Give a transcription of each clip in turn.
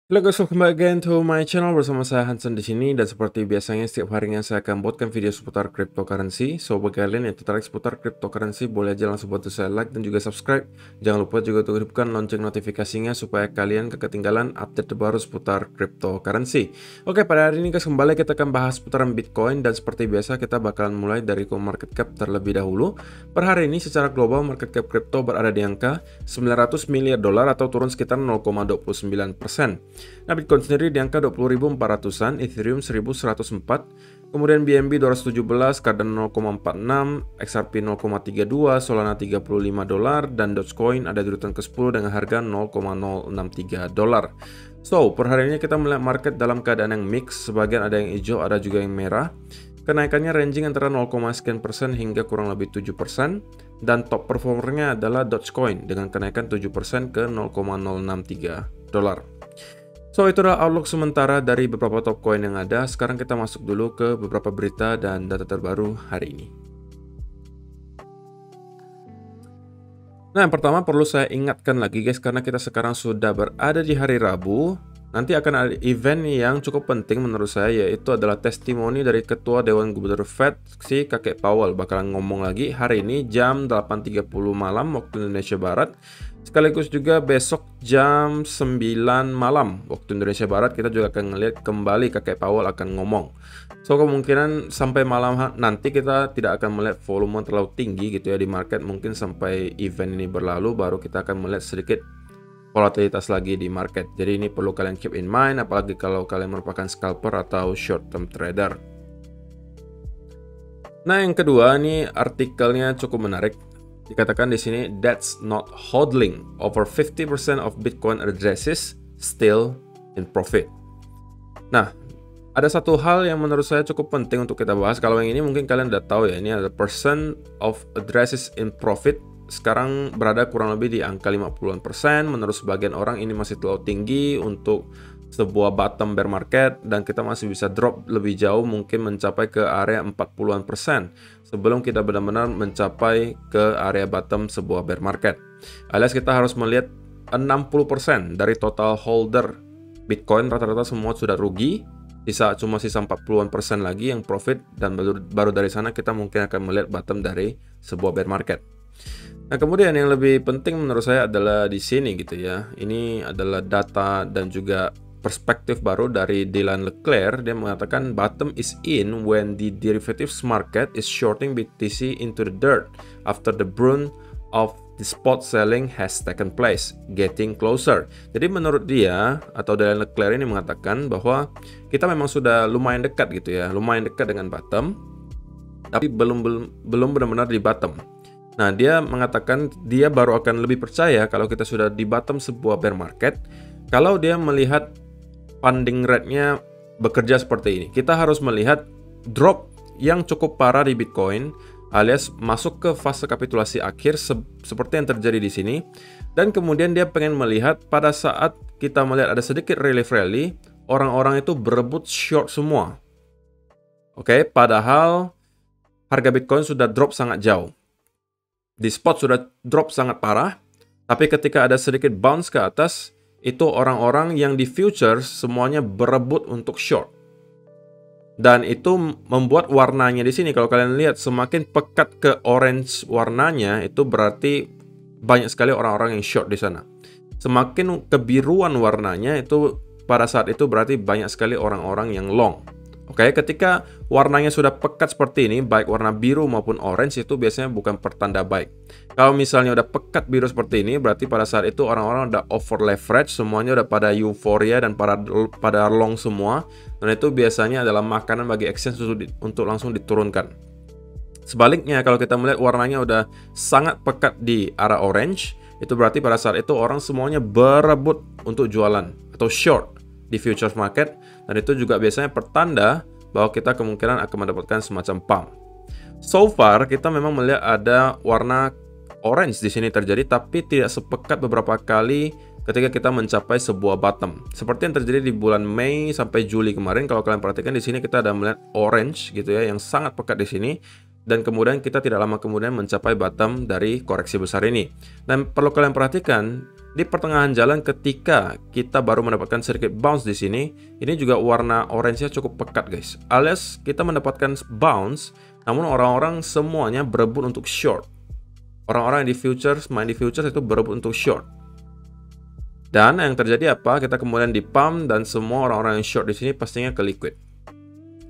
Halo guys, welcome back again to my channel bersama saya Hansen di sini dan seperti biasanya setiap harinya saya akan buatkan video seputar cryptocurrency. So bagi kalian yang tertarik seputar cryptocurrency boleh aja langsung bantu saya like dan juga subscribe. Jangan lupa juga untuk hidupkan lonceng notifikasinya supaya kalian gak ketinggalan update terbaru seputar cryptocurrency. Oke, pada hari ini guys kembali kita akan bahas seputaran Bitcoin dan seperti biasa kita bakalan mulai dari market cap terlebih dahulu. Per hari ini secara global market cap crypto berada di angka 900 miliar dolar atau turun sekitar 0,29%. Nah, Bitcoin sendiri di angka 20.400-an, Ethereum 1.104, kemudian BNB 217, Cardano 0,46, XRP 0,32, Solana 35 dolar, dan Dogecoin ada di urutan ke-10 dengan harga 0,063 dolar. So, per hari ini kita melihat market dalam keadaan yang mix, sebagian ada yang hijau, ada juga yang merah. Kenaikannya ranging antara 0,sekian% hingga kurang lebih 7%, dan top performernya adalah Dogecoin dengan kenaikan 7% ke 0,063 dolar. So, itu adalah outlook sementara dari beberapa top coin yang ada. Sekarang kita masuk dulu ke beberapa berita dan data terbaru hari ini. Nah, yang pertama perlu saya ingatkan lagi guys, karena kita sekarang sudah berada di hari Rabu. Nanti akan ada event yang cukup penting menurut saya, yaitu adalah testimoni dari Ketua Dewan Gubernur Fed, si Kakek Powell. Bakalan ngomong lagi hari ini jam 8.30 malam waktu Indonesia Barat. Sekaligus juga besok jam 9 malam waktu Indonesia Barat kita juga akan ngelihat kembali Kakek Powell akan ngomong. So kemungkinan sampai malam nanti kita tidak akan melihat volume terlalu tinggi gitu ya di market. Mungkin sampai event ini berlalu baru kita akan melihat sedikit volatilitas lagi di market. Jadi ini perlu kalian keep in mind, apalagi kalau kalian merupakan scalper atau short term trader. Nah, yang kedua ini artikelnya cukup menarik. Dikatakan di sini, that's not hodling. Over 50% of Bitcoin addresses still in profit. Nah, ada satu hal yang menurut saya cukup penting untuk kita bahas. Kalau yang ini mungkin kalian udah tahu ya, ini ada percent of addresses in profit. Sekarang berada kurang lebih di angka 50%. Menurut sebagian orang ini masih terlalu tinggi untuk sebuah bottom bear market, dan kita masih bisa drop lebih jauh, mungkin mencapai ke area 40% sebelum kita benar-benar mencapai ke area bottom sebuah bear market. Alias kita harus melihat 60% dari total holder Bitcoin rata-rata semua sudah rugi, cuma sisa 40% lagi yang profit, dan baru dari sana kita mungkin akan melihat bottom dari sebuah bear market. Nah, kemudian yang lebih penting menurut saya adalah di sini gitu ya. Ini adalah data dan juga perspektif baru dari Dylan Leclerc. Dia mengatakan bottom is in when the derivatives market is shorting BTC into the dirt after the brunt of the spot selling has taken place, getting closer. Jadi menurut dia atau Dylan Leclerc ini mengatakan bahwa kita memang sudah lumayan dekat gitu ya, lumayan dekat dengan bottom, tapi belum benar-benar di bottom. Nah, dia mengatakan dia baru akan lebih percaya kalau kita sudah di bottom sebuah bear market kalau dia melihat funding rate-nya bekerja seperti ini. Kita harus melihat drop yang cukup parah di Bitcoin, alias masuk ke fase kapitulasi akhir seperti yang terjadi di sini. Dan kemudian dia pengen melihat pada saat kita melihat ada sedikit relief rally, orang-orang itu berebut short semua. Oke, padahal harga Bitcoin sudah drop sangat jauh. Di spot sudah drop sangat parah, tapi ketika ada sedikit bounce ke atas, itu orang-orang yang di futures semuanya berebut untuk short. Dan itu membuat warnanya di sini, kalau kalian lihat semakin pekat ke orange warnanya, itu berarti banyak sekali orang-orang yang short di sana. Semakin kebiruan warnanya, itu pada saat itu berarti banyak sekali orang-orang yang long. Oke, ketika warnanya sudah pekat seperti ini, baik warna biru maupun orange, itu biasanya bukan pertanda baik. Kalau misalnya udah pekat biru seperti ini, berarti pada saat itu orang-orang udah over leverage, semuanya udah pada euforia dan pada long semua. Dan itu biasanya adalah makanan bagi exchange untuk langsung diturunkan. Sebaliknya, kalau kita melihat warnanya udah sangat pekat di arah orange, itu berarti pada saat itu orang semuanya berebut untuk jualan atau short di futures market, dan itu juga biasanya pertanda bahwa kita kemungkinan akan mendapatkan semacam pump. So far kita memang melihat ada warna orange di sini terjadi, tapi tidak sepekat beberapa kali ketika kita mencapai sebuah bottom. Seperti yang terjadi di bulan Mei sampai Juli kemarin, kalau kalian perhatikan di sini kita ada melihat orange gitu ya yang sangat pekat di sini. Dan kemudian kita tidak lama kemudian mencapai bottom dari koreksi besar ini. Dan perlu kalian perhatikan, di pertengahan jalan ketika kita baru mendapatkan sedikit bounce di sini, ini juga warna orange-nya cukup pekat guys. Alias kita mendapatkan bounce, namun orang-orang semuanya berebut untuk short. Orang-orang yang di futures, main di futures itu berebut untuk short. Dan yang terjadi apa? Kita kemudian di pump dan semua orang-orang yang short di sini pastinya ke liquid.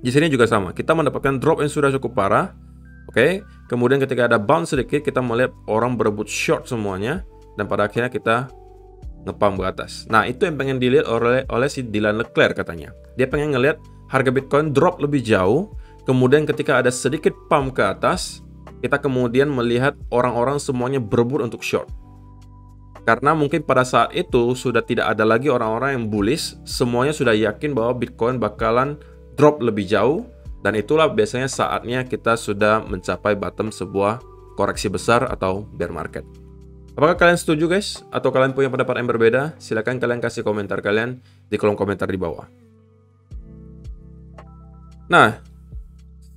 Di sini juga sama, kita mendapatkan drop yang sudah cukup parah. Oke, kemudian ketika ada bounce sedikit, kita melihat orang berebut short semuanya. Dan pada akhirnya kita nge-pump ke atas. Nah, itu yang pengen dilihat oleh si Dylan Leclerc katanya. Dia pengen ngelihat harga Bitcoin drop lebih jauh. Kemudian ketika ada sedikit pump ke atas, kita kemudian melihat orang-orang semuanya berebut untuk short. Karena mungkin pada saat itu sudah tidak ada lagi orang-orang yang bullish. Semuanya sudah yakin bahwa Bitcoin bakalan drop lebih jauh. Dan itulah biasanya saatnya kita sudah mencapai bottom sebuah koreksi besar atau bear market. Apakah kalian setuju guys? Atau kalian punya pendapat yang berbeda? Silahkan kalian kasih komentar kalian di kolom komentar di bawah. Nah,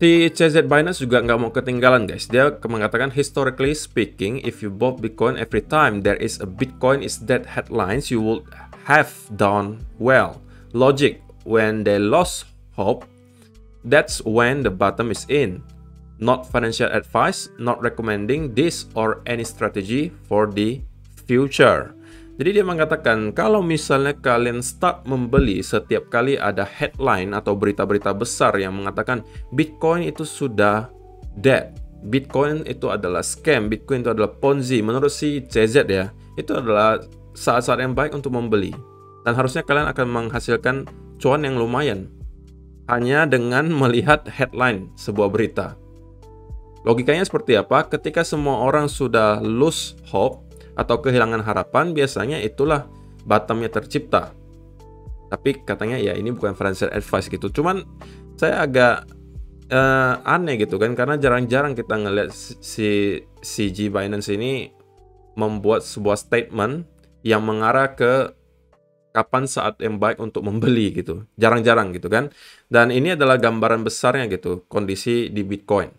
si CZ Binance juga nggak mau ketinggalan guys. Dia mengatakan, historically speaking, if you bought Bitcoin every time there is a Bitcoin is dead headlines, you would have done well. Logic, when they lost hope, that's when the bottom is in. Not financial advice, not recommending this or any strategy for the future. Jadi dia mengatakan kalau misalnya kalian start membeli setiap kali ada headline atau berita-berita besar yang mengatakan Bitcoin itu sudah dead, Bitcoin itu adalah scam, Bitcoin itu adalah Ponzi, menurut si CZ ya, itu adalah saat-saat yang baik untuk membeli. Dan harusnya kalian akan menghasilkan cuan yang lumayan hanya dengan melihat headline sebuah berita. Logikanya seperti apa? Ketika semua orang sudah lose hope atau kehilangan harapan, biasanya itulah bottomnya tercipta. Tapi katanya ya ini bukan financial advice gitu. Cuman saya agak aneh gitu kan, karena jarang-jarang kita ngeliat si CZ Binance ini membuat sebuah statement yang mengarah ke kapan saat yang baik untuk membeli gitu. Jarang-jarang gitu kan. Dan ini adalah gambaran besarnya gitu, kondisi di Bitcoin.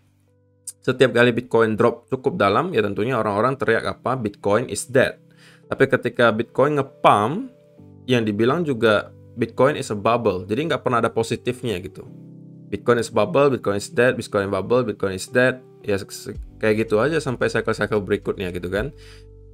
Setiap kali Bitcoin drop cukup dalam, ya tentunya orang-orang teriak apa? Bitcoin is dead. Tapi ketika Bitcoin nge-pump, yang dibilang juga Bitcoin is a bubble. Jadi nggak pernah ada positifnya gitu. Bitcoin is bubble, Bitcoin is dead, Bitcoin bubble, Bitcoin is dead. Ya kayak gitu aja sampai cycle-cycle berikutnya gitu kan.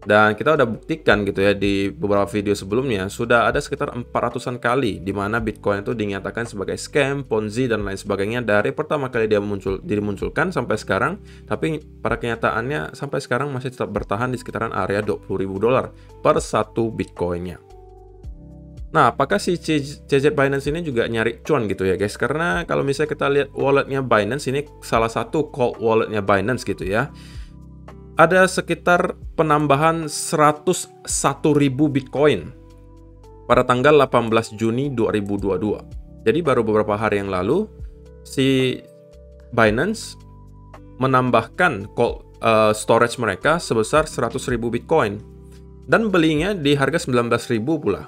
Dan kita udah buktikan gitu ya di beberapa video sebelumnya, sudah ada sekitar 400-an kali di mana Bitcoin itu dinyatakan sebagai scam, Ponzi, dan lain sebagainya dari pertama kali dia dimunculkan sampai sekarang. Tapi pada kenyataannya sampai sekarang masih tetap bertahan di sekitaran area $20.000 per satu Bitcoinnya. Nah, apakah si CZ Binance ini juga nyari cuan gitu ya guys? Karena kalau misalnya kita lihat walletnya Binance, ini salah satu cold walletnya Binance gitu ya. Ada sekitar penambahan 101.000 Bitcoin pada tanggal 18 Juni 2022. Jadi baru beberapa hari yang lalu, si Binance menambahkan storage mereka sebesar 100.000 Bitcoin. Dan belinya di harga 19.000 pula.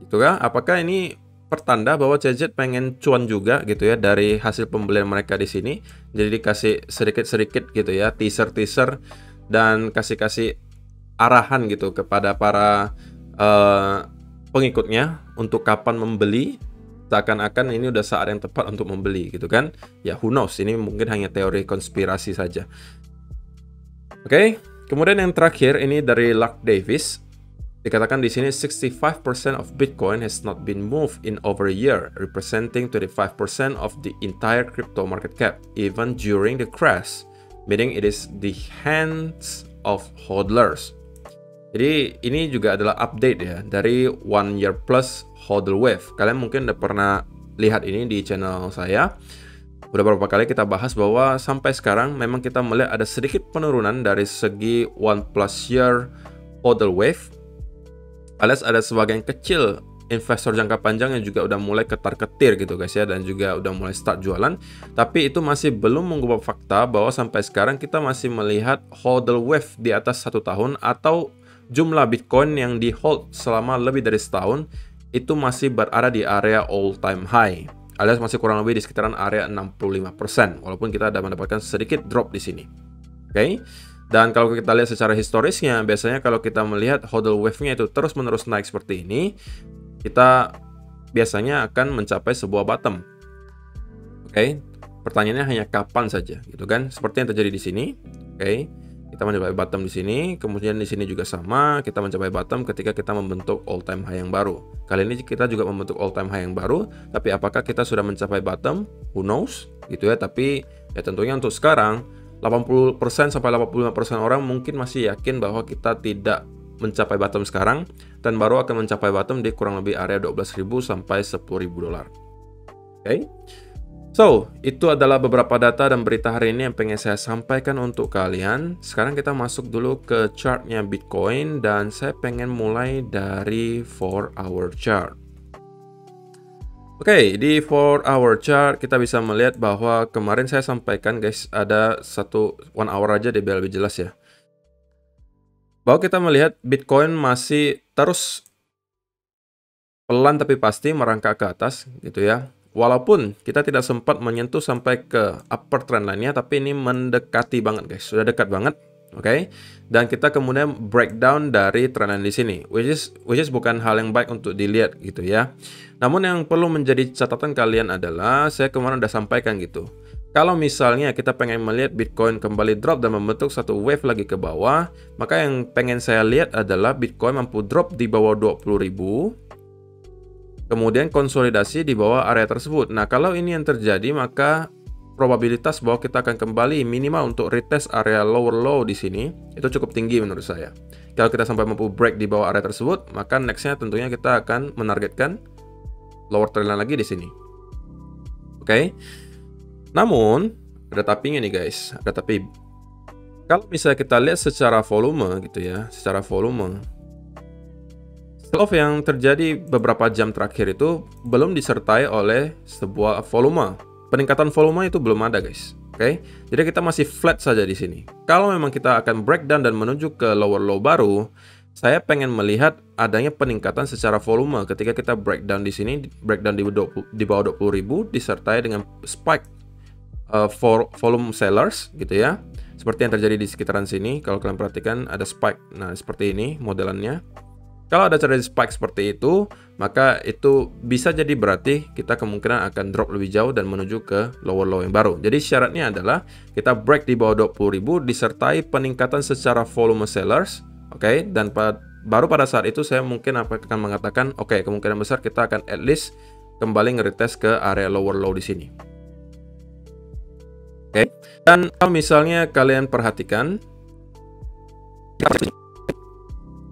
Gitu kan? Apakah ini pertanda bahwa CZ pengen cuan juga gitu ya dari hasil pembelian mereka di sini? Jadi dikasih sedikit-sedikit gitu ya, teaser-teaser, dan kasih arahan gitu kepada para pengikutnya untuk kapan membeli, seakan-akan ini udah saat yang tepat untuk membeli gitu kan. Ya who knows, ini mungkin hanya teori konspirasi saja. Oke, kemudian yang terakhir ini dari Luck Davis. Dikatakan di sini 65% of Bitcoin has not been moved in over a year, representing 25% of the entire crypto market cap even during the crash. Meaning it is the hands of hodlers. Jadi ini juga adalah update ya dari 1 year plus hodl wave. Kalian mungkin udah pernah lihat ini di channel saya. Udah beberapa kali kita bahas bahwa sampai sekarang memang kita melihat ada sedikit penurunan dari segi 1 plus year hodl wave. Alias ada sebagian kecil investor jangka panjang yang juga udah mulai ketar-ketir gitu guys ya, dan juga udah mulai start jualan. Tapi itu masih belum mengubah fakta bahwa sampai sekarang kita masih melihat hodl wave di atas 1 tahun, atau jumlah Bitcoin yang di hold selama lebih dari setahun itu masih berada di area all time high, alias masih kurang lebih di sekitaran area 65%, walaupun kita ada mendapatkan sedikit drop di sini. Oke. Dan kalau kita lihat secara historisnya, biasanya kalau kita melihat hodl wave-nya itu terus-menerus naik seperti ini, kita biasanya akan mencapai sebuah bottom. Oke, pertanyaannya hanya kapan saja, gitu kan? Seperti yang terjadi di sini. Oke, kita mencapai bottom di sini, kemudian di sini juga sama, kita mencapai bottom ketika kita membentuk all time high yang baru. Kali ini kita juga membentuk all time high yang baru, tapi apakah kita sudah mencapai bottom? Who knows, gitu ya. Tapi ya tentunya untuk sekarang 80% sampai 85% orang mungkin masih yakin bahwa kita tidak mencapai bottom sekarang dan baru akan mencapai bottom di kurang lebih area 12.000 sampai 10.000 dolar. Oke. So, itu adalah beberapa data dan berita hari ini yang pengen saya sampaikan untuk kalian. Sekarang kita masuk dulu ke chartnya Bitcoin dan saya pengen mulai dari 4-hour chart. Oke, di 4-hour chart kita bisa melihat bahwa kemarin saya sampaikan guys, ada satu 1 hour aja deh biar lebih jelas ya. Bahwa kita melihat Bitcoin masih terus pelan tapi pasti merangkak ke atas gitu ya. Walaupun kita tidak sempat menyentuh sampai ke upper trend line-nya, tapi ini mendekati banget guys, sudah dekat banget. Oke, dan kita kemudian breakdown dari trend line di sini, which is bukan hal yang baik untuk dilihat gitu ya. Namun yang perlu menjadi catatan kalian adalah, saya kemarin udah sampaikan gitu. Kalau misalnya kita pengen melihat Bitcoin kembali drop dan membentuk satu wave lagi ke bawah, maka yang pengen saya lihat adalah Bitcoin mampu drop di bawah 20.000, kemudian konsolidasi di bawah area tersebut. Nah, kalau ini yang terjadi, maka probabilitas bahwa kita akan kembali minimal untuk retest area lower low di sini itu cukup tinggi menurut saya. Kalau kita sampai mampu break di bawah area tersebut, maka nextnya tentunya kita akan menargetkan lower trendline lagi di sini. Oke. Namun ada tapinya nih guys, ada tapi. Kalau misalnya kita lihat secara volume gitu ya, secara volume, sell-off yang terjadi beberapa jam terakhir itu belum disertai oleh sebuah volume. Peningkatan volume itu belum ada guys. Oke, jadi kita masih flat saja di sini. Kalau memang kita akan breakdown dan menuju ke lower low baru, saya pengen melihat adanya peningkatan secara volume ketika kita breakdown di sini, breakdown di bawah 20.000 disertai dengan spike volume sellers gitu ya. Seperti yang terjadi di sekitaran sini, kalau kalian perhatikan ada spike. Nah, seperti ini modelannya. Kalau ada terjadi spike seperti itu, maka itu bisa jadi berarti kita kemungkinan akan drop lebih jauh dan menuju ke lower low yang baru. Jadi syaratnya adalah kita break di bawah 20.000 disertai peningkatan secara volume sellers, oke? Dan baru pada saat itu saya mungkin akan mengatakan, oke, kemungkinan besar kita akan at least kembali nge-retest ke area lower low di sini. Oke. Dan kalau misalnya kalian perhatikan,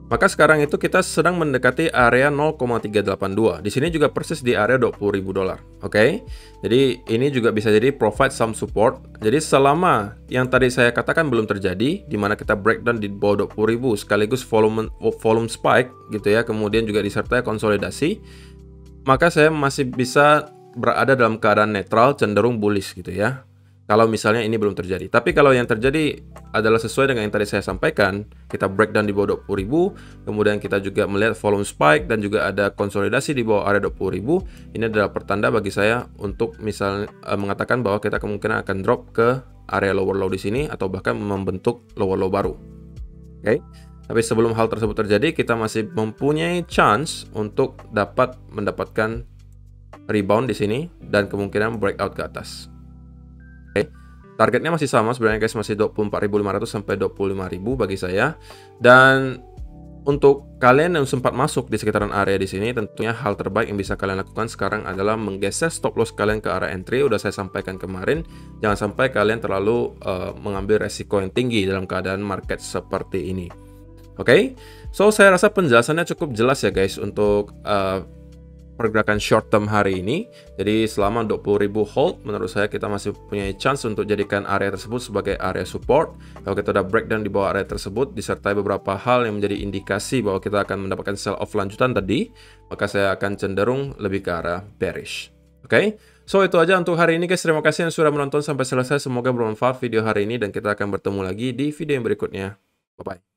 maka sekarang itu kita sedang mendekati area 0,382. Di sini juga persis di area 20.000 dolar. Oke. Jadi ini juga bisa jadi provide some support. Jadi selama yang tadi saya katakan belum terjadi, di mana kita breakdown di bawah 20.000 sekaligus volume spike gitu ya, kemudian juga disertai konsolidasi, maka saya masih bisa berada dalam keadaan netral cenderung bullish gitu ya. Kalau misalnya ini belum terjadi. Tapi kalau yang terjadi adalah sesuai dengan yang tadi saya sampaikan, kita breakdown di bawah 20.000, kemudian kita juga melihat volume spike dan juga ada konsolidasi di bawah area 20.000, ini adalah pertanda bagi saya untuk misalnya mengatakan bahwa kita kemungkinan akan drop ke area lower low di sini atau bahkan membentuk lower low baru. Oke. Tapi sebelum hal tersebut terjadi, kita masih mempunyai chance untuk dapat mendapatkan rebound di sini dan kemungkinan breakout ke atas. Targetnya masih sama sebenarnya guys, masih 24.500 sampai 25.000 bagi saya. Dan untuk kalian yang sempat masuk di sekitaran area di sini, tentunya hal terbaik yang bisa kalian lakukan sekarang adalah menggeser stop loss kalian ke area entry. Udah saya sampaikan kemarin, jangan sampai kalian terlalu mengambil resiko yang tinggi dalam keadaan market seperti ini. Oke, so saya rasa penjelasannya cukup jelas ya guys untuk pergerakan short term hari ini. Jadi selama 20.000 hold, menurut saya kita masih punya chance untuk jadikan area tersebut sebagai area support. Kalau kita udah breakdown di bawah area tersebut disertai beberapa hal yang menjadi indikasi bahwa kita akan mendapatkan sell off lanjutan tadi, maka saya akan cenderung lebih ke arah bearish. Oke, so itu aja untuk hari ini guys. Terima kasih yang sudah menonton sampai selesai. Semoga bermanfaat video hari ini dan kita akan bertemu lagi di video yang berikutnya. Bye bye.